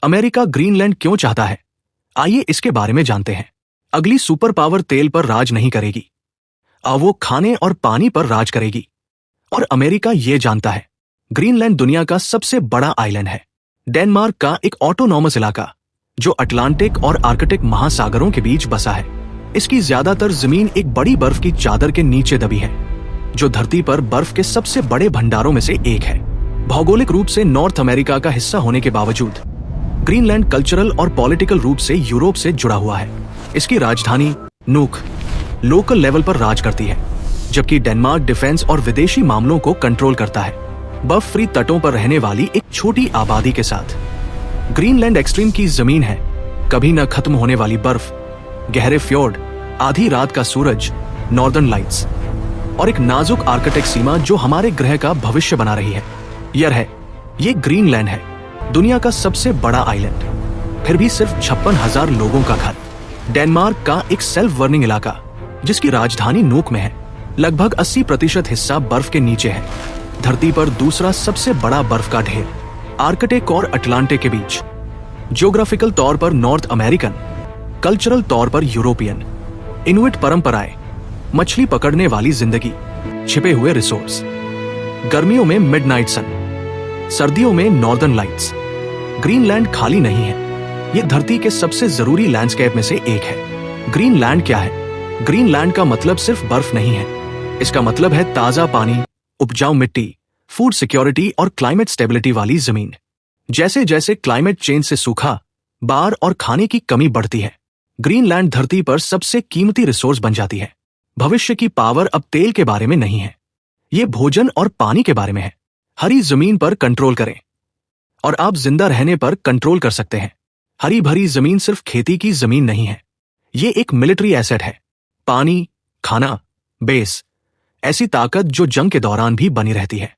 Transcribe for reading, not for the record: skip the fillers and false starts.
America Greenland क्यों चाहता है? आइए इसके बारे में जानते हैं। अगली सुपर पावर तेल पर राज नहीं करेगी, अब वो खाने और पानी पर राज करेगी। और अमेरिका ये जानता है, ग्रीनलैंड दुनिया का सबसे बड़ा आइलैंड है, डेनमार्क का एक ऑटोनॉमस इलाका जो अटलांटिक और आर्कटिक महासागरों के बीच बसा है। इसकी ज्यादातर जमीन एक बड़ी बर्फ की चादर के नीचे दबी है, जो धरती पर बर्फ के सबसे बड़े भंडारों में से एक है। भौगोलिक रूप से नॉर्थ अमेरिका का हिस्सा होने के बावजूद ग्रीनलैंड कल्चरल और पॉलिटिकल रूप से यूरोप से जुड़ा हुआ है। इसकी राजधानी नूक लोकल लेवल पर राज करती है, जबकि डेनमार्क डिफेंस और विदेशी मामलों को कंट्रोल करता है, बर्फ फ्री तटों पर रहने वाली एक छोटी आबादी के साथ। ग्रीनलैंड एक्सट्रीम की जमीन है, कभी न खत्म होने वाली बर्फ, गहरे फ्योर्ड, आधी रात का सूरज, नॉर्दर्न लाइट्स और एक नाजुक आर्कटिक सीमा जो हमारे ग्रह का भविष्य बना रही है। ये ग्रीनलैंड है, दुनिया का सबसे बड़ा आइलैंड, फिर भी सिर्फ 56,000 लोगों का घर। डेनमार्क का एक सेल्फ वर्निंग इलाका जिसकी राजधानी नूक में है, लगभग 80% हिस्सा बर्फ के नीचे है। धरती पर दूसरा सबसे बड़ा बर्फ का ढेर, आर्कटिक और अटलांटिक के बीच। ज्योग्राफिकल तौर पर नॉर्थ अमेरिकन, कल्चरल तौर पर यूरोपियन, इनुइट परंपराएं, मछली पकड़ने वाली जिंदगी, छिपे हुए रिसोर्स। गर्मियों में मिडनाइट सन, सर्दियों में नॉर्दर्न लाइट्स। ग्रीनलैंड खाली नहीं है, ये धरती के सबसे जरूरी लैंडस्केप में से एक है। ग्रीनलैंड क्या है? ग्रीनलैंड का मतलब सिर्फ बर्फ नहीं है, इसका मतलब है ताजा पानी, उपजाऊ मिट्टी, फूड सिक्योरिटी और क्लाइमेट स्टेबिलिटी वाली जमीन। जैसे जैसे क्लाइमेट चेंज से सूखा, बाढ़ और खाने की कमी बढ़ती है, ग्रीनलैंड धरती पर सबसे कीमती रिसोर्स बन जाती है। भविष्य की पावर अब तेल के बारे में नहीं है, ये भोजन और पानी के बारे में है। हरी जमीन पर कंट्रोल करें और आप जिंदा रहने पर कंट्रोल कर सकते हैं। हरी भरी जमीन सिर्फ खेती की जमीन नहीं है, ये एक मिलिट्री एसेट है। पानी, खाना, बेस, ऐसी ताकत जो जंग के दौरान भी बनी रहती है।